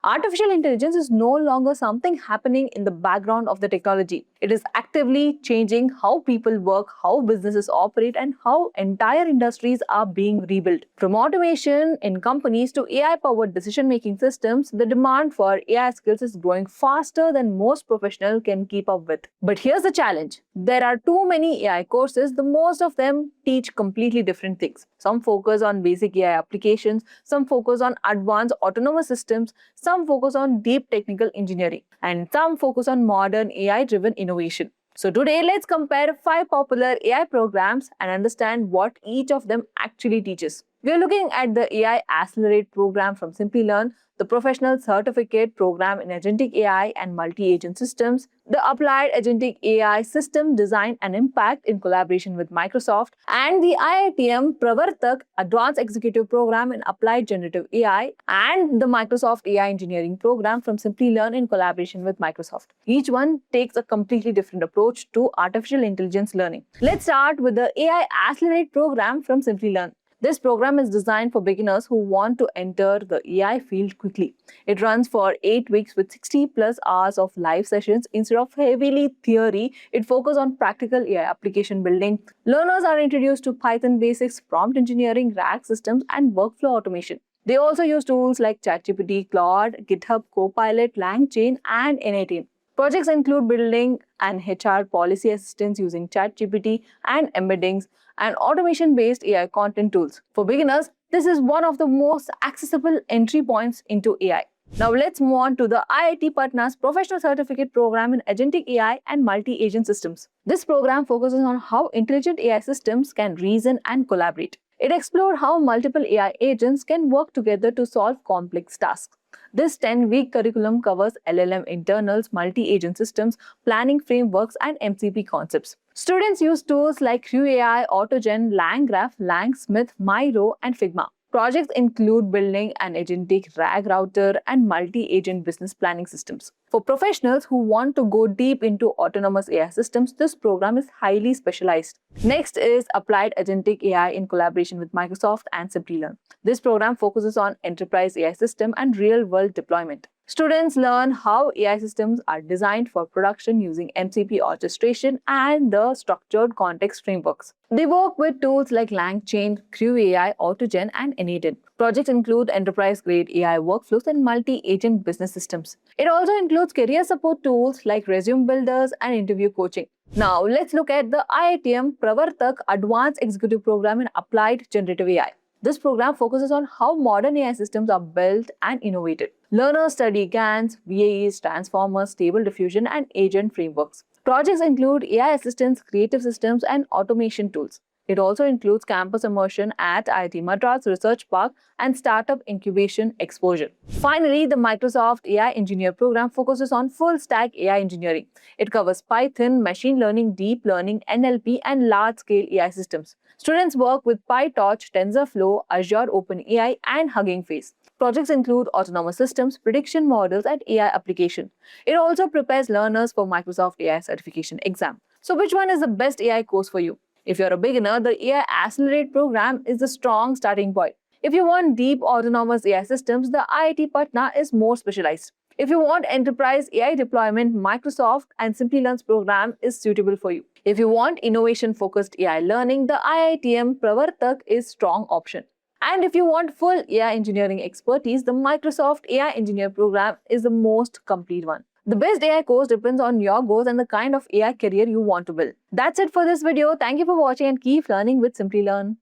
Artificial intelligence is no longer something happening in the background of the technology. It is actively changing how people work, how businesses operate, and how entire industries are being rebuilt. From automation in companies to AI-powered decision-making systems, the demand for AI skills is growing faster than most professionals can keep up with. But here's the challenge. There are too many AI courses, the most of them teach completely different things. Some focus on basic AI applications, some focus on advanced autonomous systems, some focus on deep technical engineering, and some focus on modern AI-driven innovation. So today, let's compare 5 popular AI programs and understand what each of them actually teaches. We are looking at the AI Accelerator Program from Simplilearn, the Professional Certificate Program in Agentic AI and Multi-Agent Systems, the Applied Agentic AI System Design and Impact in collaboration with Microsoft, and the IITM Pravartak Advanced Executive Program in Applied Generative AI, and the Microsoft AI Engineering Program from Simplilearn in collaboration with Microsoft. Each one takes a completely different approach to artificial intelligence learning. Let's start with the AI Accelerate Program from Simplilearn. This program is designed for beginners who want to enter the AI field quickly. It runs for 8 weeks with 60 plus hours of live sessions. Instead of heavily theory, it focuses on practical AI application building. Learners are introduced to Python basics, prompt engineering, RAG systems, and workflow automation. They also use tools like ChatGPT, Claude, GitHub Copilot, LangChain, and N18. Projects include building an HR policy assistance using ChatGPT and embeddings and automation-based AI content tools. For beginners, this is one of the most accessible entry points into AI. Now let's move on to the IIT Patna's Professional Certificate Program in Agentic AI and Multi-Agent Systems. This program focuses on how intelligent AI systems can reason and collaborate. It explored how multiple AI agents can work together to solve complex tasks. This 10-week curriculum covers LLM internals, multi-agent systems, planning frameworks, and MCP concepts. Students use tools like QAI, AutoGen, LangGraph, LangSmith, Miro, and Figma. Projects include building an agentic RAG router and multi-agent business planning systems. For professionals who want to go deep into autonomous AI systems, this program is highly specialized. Next is Applied Agentic AI in collaboration with Microsoft and Simplilearn. This program focuses on enterprise AI system and real-world deployment. Students learn how AI systems are designed for production using MCP orchestration and the structured context frameworks. They work with tools like LangChain, QAI, AutoGen, and N18. Projects include enterprise-grade AI workflows and multi-agent business systems. It also includes career support tools like resume builders and interview coaching. Now, let's look at the IITM Pravartak Advanced Executive Program in Applied Generative AI. This program focuses on how modern AI systems are built and innovated. Learners study GANs, VAEs, transformers, stable diffusion, and agent frameworks. Projects include AI assistants, creative systems, and automation tools. It also includes campus immersion at IIT Madras Research Park and startup incubation exposure. Finally, the Microsoft AI Engineer Program focuses on full-stack AI engineering. It covers Python, machine learning, deep learning, NLP, and large-scale AI systems. Students work with PyTorch, TensorFlow, Azure OpenAI, and Hugging Face. Projects include autonomous systems, prediction models, and AI application. It also prepares learners for Microsoft AI certification exam. So which one is the best AI course for you? If you're a beginner, the AI Accelerate program is a strong starting point. If you want deep autonomous AI systems, the IIT Patna is more specialized. If you want enterprise AI deployment, Microsoft and Simplilearn's program is suitable for you. If you want innovation-focused AI learning, the IITM Pravartak is strong option. And if you want full AI engineering expertise, the Microsoft AI Engineer Program is the most complete one. The best AI course depends on your goals and the kind of AI career you want to build. That's it for this video. Thank you for watching and keep learning with Simplilearn.